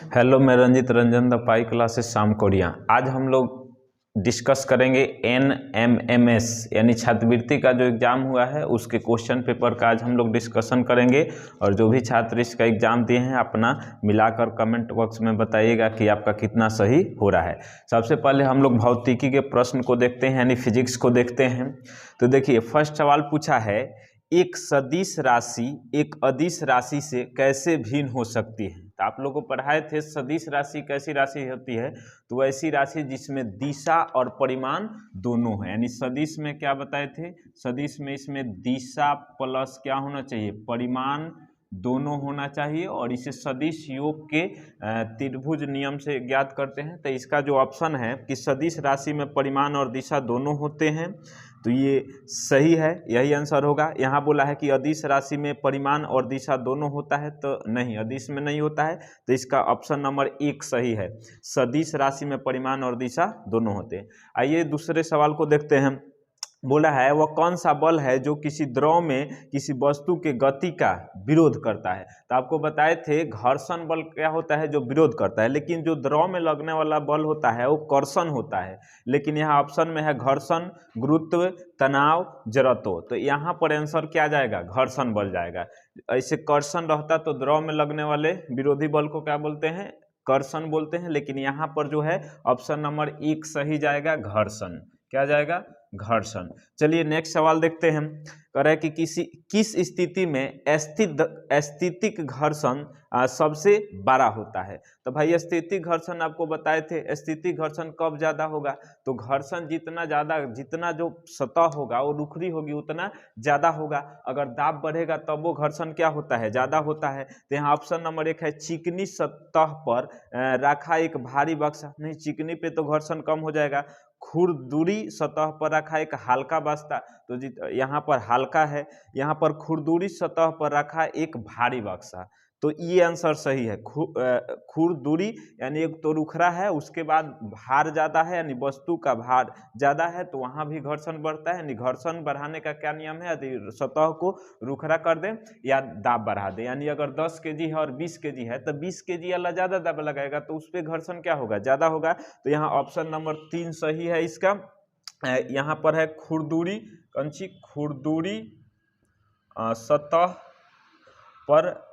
Hello, मैं Ranjit Ranjan the pi classes शाम Korea. आज हम लोग डिस्कस करेंगे NMMS यानी छात्रवृत्ति का जो एग्ज़ाम हुआ है उसके क्वेश्चन पेपर का आज हम लोग डिस्कशन करेंगे। और जो भी छात्र इसका एग्ज़ाम दिए हैं अपना मिलाकर कमेंट बॉक्स में बताइएगा कि आपका कितना सही हो रहा है। सबसे पहले हम लोग भौतिकी के प्रश्न को देखते हैं यानी फिजिक्स को देखते हैं। तो देखिए, फर्स्ट सवाल पूछा है, एक सदिश राशि एक अदिश राशि से कैसे भिन्न हो सकती है। तो आप लोगों को पढ़ाए थे सदिश राशि कैसी राशि होती है, तो ऐसी राशि जिसमें दिशा और परिमाण दोनों है। यानी सदिश में क्या बताए थे, सदिश में इसमें दिशा प्लस क्या होना चाहिए, परिमाण दोनों होना चाहिए। और इसे सदिश योग के त्रिभुज नियम से ज्ञात करते हैं। तो इसका जो ऑप्शन है कि सदिश राशि में परिमाण और दिशा दोनों होते हैं, तो ये सही है, यही आंसर होगा। यहाँ बोला है कि अदिश राशि में परिमाण और दिशा दोनों होता है, तो नहीं, अदिश में नहीं होता है। तो इसका ऑप्शन नंबर 1 सही है, सदिश राशि में परिमाण और दिशा दोनों होते हैं। आइए दूसरे सवाल को देखते हैं। बोला है वह कौन सा बल है जो किसी द्रव में किसी वस्तु के गति का विरोध करता है। तो आपको बताए थे घर्षण बल क्या होता है, जो विरोध करता है, लेकिन जो द्रव में लगने वाला बल होता है वो कर्षण होता है। लेकिन यहाँ ऑप्शन में है घर्षण, गुरुत्व, तनाव, जड़त्व। तो यहाँ पर आंसर क्या जाएगा, घर्षण बल जाएगा। ऐसे कर्षण रहता तो द्रव में लगने वाले विरोधी बल को क्या बोलते हैं, कर्षण बोलते हैं। लेकिन यहाँ पर जो है ऑप्शन नंबर 1 सही जाएगा, घर्षण। क्या जाएगा, घर्षण। चलिए नेक्स्ट सवाल देखते हैं। कह रहा है कि किस स्थिति में स्थितिक घर्षण सबसे बड़ा होता है। तो भाई स्थितिक घर्षण आपको बताए थे, स्थितिक घर्षण कब ज्यादा होगा, तो घर्षण जितना जो सतह होगा वो रुखरी होगी उतना ज्यादा होगा। अगर दाब बढ़ेगा तब वो घर्षण क्या होता है, ज्यादा होता है। तो यहाँ ऑप्शन नंबर 1 है, चिकनी सतह पर रखा एक भारी बक्सा। नहीं, चिकनी पे तो घर्षण कम हो जाएगा। खुरदुरी सतह पर रखा एक हल्का बस्ता, तो यहाँ पर हल्का है। यहाँ पर खुरदुरी सतह पर रखा एक भारी बक्सा, तो ये आंसर सही है। खुरदुरी यानी एक तो रुखरा है, उसके बाद भार ज़्यादा है यानी वस्तु का भार ज़्यादा है, तो वहाँ भी घर्षण बढ़ता है। यानी घर्षण बढ़ाने का क्या नियम है, यदि सतह को रुखरा कर दें या दाब बढ़ा दें। यानी अगर 10 kg है और 20 kg है तो 20 kg वाला ज़्यादा दाब लगाएगा तो उस पर घर्षण क्या होगा, ज़्यादा होगा। तो यहाँ ऑप्शन नंबर 3 सही है इसका। यहाँ पर है खुरदुरी, कंची खुरदुरी सतह पर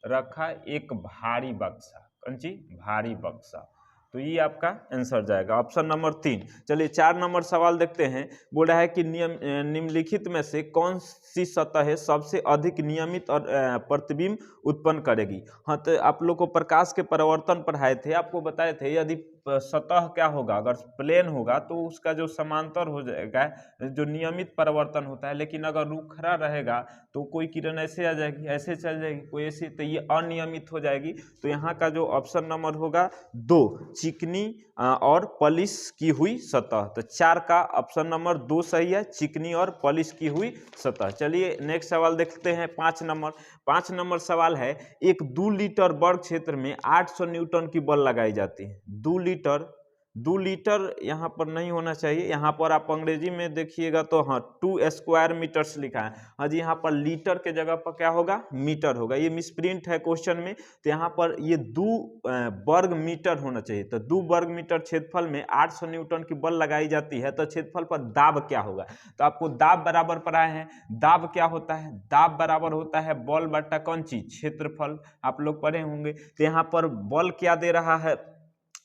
रखा एक भारी बक्सा, कंची भारी बक्सा। तो ये आपका आंसर जाएगा ऑप्शन नंबर 3। चलिए 4 नंबर सवाल देखते हैं। बोल रहा है कि निम्नलिखित में से कौन सी सतह सबसे अधिक नियमित और प्रतिबिंब उत्पन्न करेगी। हाँ, तो आप लोग को प्रकाश के परावर्तन पढ़ाए थे, आपको बताए थे यदि सतह क्या होगा, अगर प्लेन होगा तो उसका जो समांतर हो जाएगा, जो नियमित परावर्तन होता है। लेकिन अगर रुखरा रहेगा तो कोई किरण ऐसे आ जाएगी, ऐसे चल जाएगी, कोई ऐसे, तो ये अनियमित हो जाएगी। तो यहाँ का जो ऑप्शन नंबर होगा 2, चिकनी और पॉलिश की हुई सतह। तो 4 का ऑप्शन नंबर 2 सही है, चिकनी और पॉलिश की हुई सतह। चलिए नेक्स्ट सवाल देखते हैं। 5 नंबर सवाल है, एक 2 लीटर वर्ग क्षेत्र में 800 न्यूटन की बल लगाई जाती है। 2 लीटर यहाँ पर नहीं होना चाहिए, यहाँ पर आप अंग्रेजी में देखिएगा तो हाँ 2 स्क्वायर मीटर्स लिखा है। हाँ जी, यहाँ पर लीटर के जगह पर क्या होगा, मीटर होगा। ये मिसप्रिंट है क्वेश्चन में, तो यहाँ पर ये 2 वर्ग मीटर होना चाहिए। तो 2 वर्ग मीटर क्षेत्रफल में 800 न्यूटन की बल लगाई जाती है, तो क्षेत्रफल पर दाब क्या होगा। तो आपको दाब बराबर पढ़ाए हैं। दाब क्या होता है, दाब बराबर होता है बल बटा कौन चीज, क्षेत्रफल, आप लोग पढ़े होंगे। तो यहाँ पर बल क्या दे रहा है,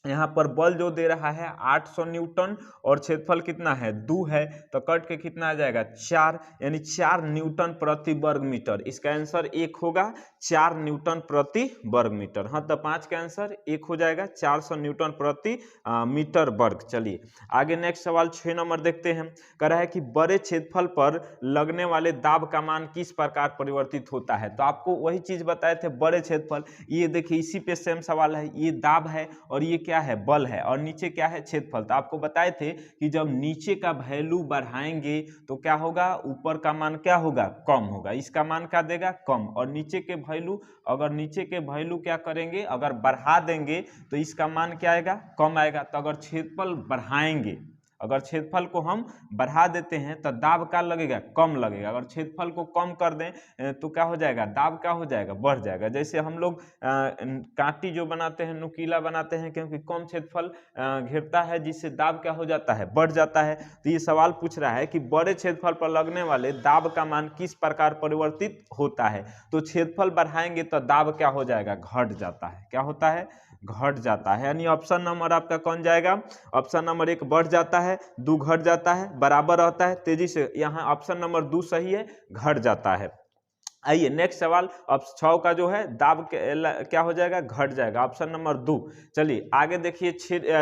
यहाँ पर बल जो दे रहा है 800 न्यूटन और क्षेत्रफल कितना है, 2 है, तो कट के कितना आ जाएगा, 4, यानी 4 न्यूटन प्रति वर्ग मीटर। इसका आंसर 1 होगा, 4 न्यूटन प्रति वर्ग मीटर। हाँ, तो 5 का आंसर 1 हो जाएगा, 400 न्यूटन प्रति मीटर वर्ग। चलिए आगे नेक्स्ट सवाल 6 नंबर देखते हैं। कह रहा है कि बड़े क्षेत्रफल पर लगने वाले दाब का मान किस प्रकार परिवर्तित होता है। तो आपको वही चीज बताए थे, बड़े क्षेत्रफल, ये देखिए इसी पे सेम सवाल है। ये दाब है और ये क्या है, बल है, और नीचे क्या है, क्षेत्रफल। तो आपको बताए थे कि जब नीचे का वैल्यू बढ़ाएंगे तो क्या होगा, ऊपर का मान क्या होगा, कम होगा। इसका मान क्या देगा, कम। और नीचे के वैल्यू, अगर नीचे के वैल्यू क्या करेंगे, अगर बढ़ा देंगे तो इसका मान क्या आएगा, कम आएगा। तो अगर क्षेत्रफल बढ़ाएंगे अगर क्षेत्रफल को हम बढ़ा देते हैं तो दाब क्या लगेगा, कम लगेगा। अगर क्षेत्रफल को कम कर दें तो क्या हो जाएगा, दाब क्या हो जाएगा, बढ़ जाएगा। जैसे हम लोग कांटी जो बनाते हैं नुकीला बनाते हैं, क्योंकि कम क्षेत्रफल घेरता है, जिससे दाब क्या हो जाता है, बढ़ जाता है। तो ये सवाल पूछ रहा है कि बड़े क्षेत्रफल पर लगने वाले दाब का मान किस प्रकार परिवर्तित होता है। तो क्षेत्रफल बढ़ाएंगे तो दाब क्या हो जाएगा, घट जाता है। क्या होता है, घट जाता है। यानी ऑप्शन नंबर आपका कौन जाएगा, ऑप्शन नंबर 1 बढ़ जाता है, 2 घट जाता है, बराबर रहता है तेजी से। यहाँ ऑप्शन नंबर 2 सही है, घट जाता है। आइए नेक्स्ट सवाल, अब 6 का जो है दाब क्या हो जाएगा, घट जाएगा, ऑप्शन नंबर 2। चलिए आगे देखिए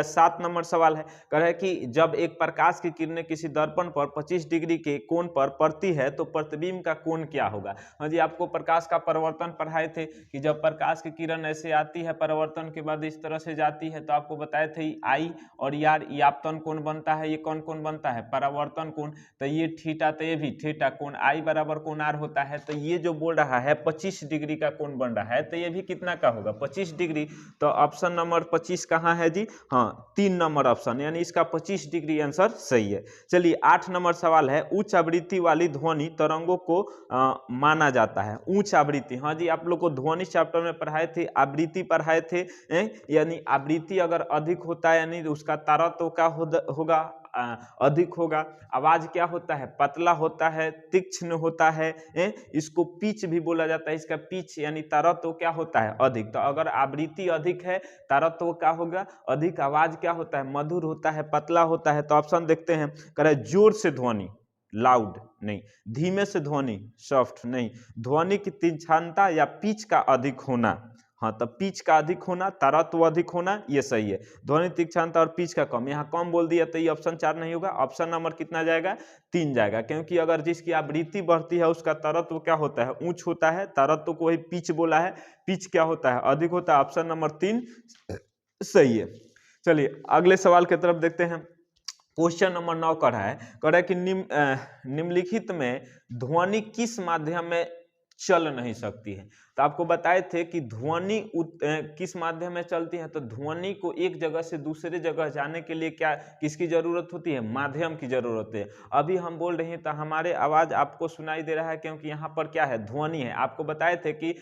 7 नंबर सवाल है, कह रहा है कि जब एक प्रकाश की किरणें किसी दर्पण पर 25 डिग्री के कोण पर पड़ती है तो प्रतिबिंब का कोण क्या होगा। हाँ जी, आपको प्रकाश का परिवर्तन पढ़ाए थे कि जब प्रकाश की किरण ऐसे आती है, परिवर्तन के बाद इस तरह से जाती है, तो आपको बताए थे आई और यार ये आपतन कोण बनता है, ये कौन कोण बनता है, परावर्तन कोण। तो ये थीटा, तो ये भी थीटा, कोण आई बराबर कोण आर होता है। तो ये जो बोल रहा है 25 डिग्री का कोण बन रहा है, तो ये भी कितना का होगा, 25 डिग्री। तो ऑप्शन नंबर 25 कहाँ है जी, हाँ 3 नंबर ऑप्शन, यानी इसका 25 डिग्री आंसर सही है। चलिए 8 नंबर सवाल है, उच्च आवृत्ति वाली ध्वनि तरंगों को माना जाता है। उच्च आवृत्ति, हाँ जी आप लोग को ध्वनि चैप्टर में पढ़ाए थे, आवृत्ति पढ़ाए थे, यानी आवृत्ति अगर अधिक होता है यानी उसका तारतम्य क्या होगा, अधिक होगा। आवाज क्या होता है, पतला होता है, तीक्ष्ण होता है, इसको पिच भी बोला जाता है। इसका पिच यानी तारतम्य क्या होता है, अधिक। तो अगर आवृत्ति अधिक है, तारतम्य क्या होगा, अधिक। आवाज क्या होता है, मधुर होता है, पतला होता है। तो ऑप्शन देखते हैं, कह रहे जोर से ध्वनि, लाउड नहीं, धीमे से ध्वनि, सॉफ्ट नहीं, ध्वनि की तीक्ष्णता या पिच का अधिक होना। हाँ, तो पिच का अधिक होना, तारतम्य अधिक होना, ये सही है। ध्वनि तीक्ष्णता और पिच का कम, यहाँ कम बोल दिया तो ये ऑप्शन 4 नहीं होगा। ऑप्शन नंबर कितना जाएगा, 3 जाएगा, क्योंकि अगर जिसकी आवृत्ति बढ़ती है उसका तारतम्य क्या होता है, ऊंच होता है। तारतम्य को वही पिच बोला है, पिच क्या होता है, अधिक होता है। ऑप्शन नंबर 3 सही है। चलिए अगले सवाल की तरफ देखते हैं। क्वेश्चन नंबर 9 का है, कह रहा है कि निम्नलिखित में ध्वनि किस माध्यम में चल नहीं सकती है। तो आपको बताए थे कि ध्वनि किस माध्यम में चलती है। तो ध्वनि को एक जगह से दूसरे जगह जाने के लिए क्या किसकी जरूरत होती है, माध्यम की जरूरत है। अभी हम बोल रहे हैं तो हमारे आवाज आपको सुनाई दे रहा है, क्योंकि यहाँ पर क्या है, ध्वनि है। आपको बताए थे कि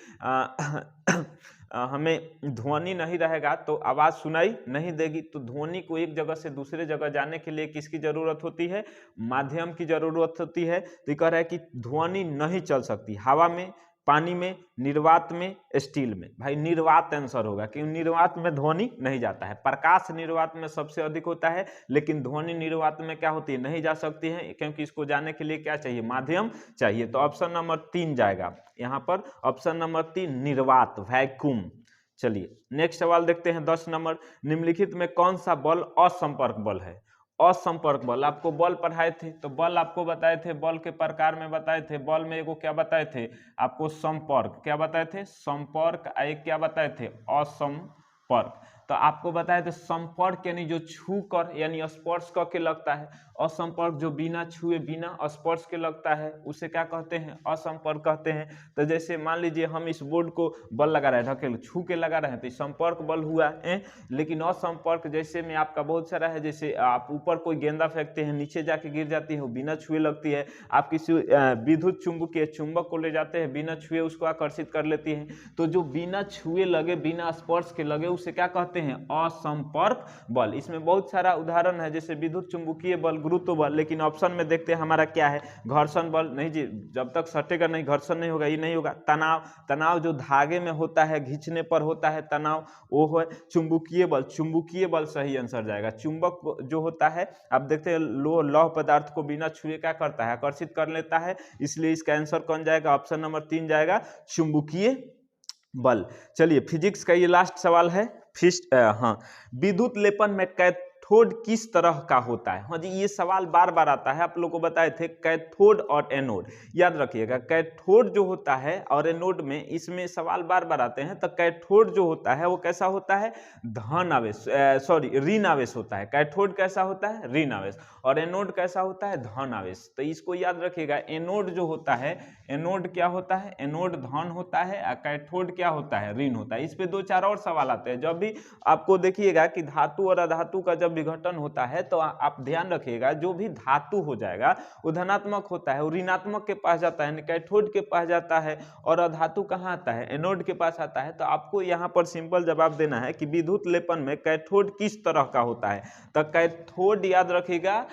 हमें ध्वनि नहीं रहेगा तो आवाज सुनाई नहीं देगी। तो ध्वनि को एक जगह से दूसरे जगह जाने के लिए किसकी जरूरत होती है, माध्यम की जरूरत होती है। तो कह रहा है कि ध्वनि नहीं चल सकती हवा में, पानी में, निर्वात में, स्टील में। भाई निर्वात आंसर होगा, क्योंकि निर्वात में ध्वनि नहीं जाता है। प्रकाश निर्वात में सबसे अधिक होता है, लेकिन ध्वनि निर्वात में क्या होती है, नहीं जा सकती है, क्योंकि इसको जाने के लिए क्या चाहिए, माध्यम चाहिए। तो ऑप्शन नंबर 3 जाएगा यहाँ पर, ऑप्शन नंबर 3 निर्वात, वैक्यूम। चलिए नेक्स्ट सवाल देखते हैं 10 नंबर, निम्नलिखित में कौन सा बल असंपर्क बल है। असंपर्क बल, आपको बल पढ़ाए थे तो बल आपको बताए थे, बल के प्रकार में बताए थे। बल में एगो क्या बताए थे आपको, संपर्क, क्या बताए थे, संपर्क। एक क्या बताए थे, असंपर्क। तो आपको बताए थे संपर्क यानी जो छू कर यानी स्पर्श करके लगता है, असंपर्क जो बिना छुए बिना स्पर्श के लगता है उसे क्या कहते हैं, असंपर्क कहते हैं। तो जैसे मान लीजिए हम इस बोर्ड को बल लगा रहे हैं, ढकेल छू के लगा रहे हैं, तो संपर्क बल हुआ है। लेकिन असंपर्क जैसे में आपका बहुत सारा है, जैसे आप ऊपर कोई गेंदा फेंकते हैं, नीचे जाके गिर जाती है, वो बिना छुए लगती है। आप किसी विद्युत चुंबकीय चुंबक को ले जाते हैं, बिना छुए उसको आकर्षित कर लेती है। तो जो बिना छुए लगे, बिना स्पर्श के लगे, उसे क्या कहते हैं, असंपर्क बल। इसमें बहुत सारा उदाहरण है, जैसे विद्युत चुंबकीय बल, गुरुत्व बल। लेकिन ऑप्शन में देखते हैं हमारा क्या है, घर्षण बल। नहीं जी, जब तक सटेगा नहीं घर्षण नहीं होगा, ये नहीं होगा। तनाव, तनाव जो धागे में होता है, खींचने पर होता है तनाव, वो है चुंबकीय बल। चुंबकीय बल सही आंसर जाएगा। चुंबक जो होता है, आप देखते हैं लौह पदार्थ को बिना छुए क्या करता है, आकर्षित कर लेता है। इसलिए इसका आंसर कौन जाएगा, ऑप्शन नंबर 3 जाएगा, चुंबकीय बल। चलिए फिजिक्स का ये लास्ट सवाल है। हाँ, विद्युत लेपन में कैथोड किस तरह का होता है। हाँ जी, ये सवाल बार बार आता है, आप लोगों को बताए थे कैथोड और एनोड, याद रखिएगा। कैथोड जो होता है और एनोड में, इसमें सवाल बार बार आते हैं। तो कैथोड जो होता है वो कैसा होता है, धन आवेश, ऋण आवेश होता है। कैथोड कैसा होता है, ऋण आवेश, और एनोड कैसा होता है, धन आवेश। तो इसको याद रखिएगा, एनोड जो होता है, एनोड क्या होता है, एनोड धन होता है, और कैथोड क्या होता है, ऋण होता है। इस पे 2-4 और सवाल आते हैं। जब भी आपको देखिएगा कि धातु और अधातु का जब विघटन होता है तो आप ध्यान रखिएगा, जो भी धातु हो जाएगा वो धनात्मक होता है, वो ऋणात्मक के पास जाता है, कैथोड के पास जाता है, और अधातु कहाँ आता है, एनोड के पास आता है। तो आपको यहाँ पर सिंपल जवाब देना है कि विद्युत लेपन में कैथोड किस तरह का होता है। तो कैथोड याद रखिएगा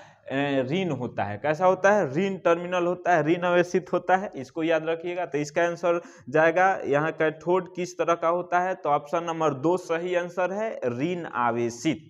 ऋण होता है। कैसा होता है? ऋण टर्मिनल होता है, ऋण आवेशित होता है, इसको याद रखिएगा। तो इसका आंसर जाएगा यहाँ कैथोड किस तरह का होता है, तो ऑप्शन नंबर 2 सही आंसर है, ऋण आवेशित।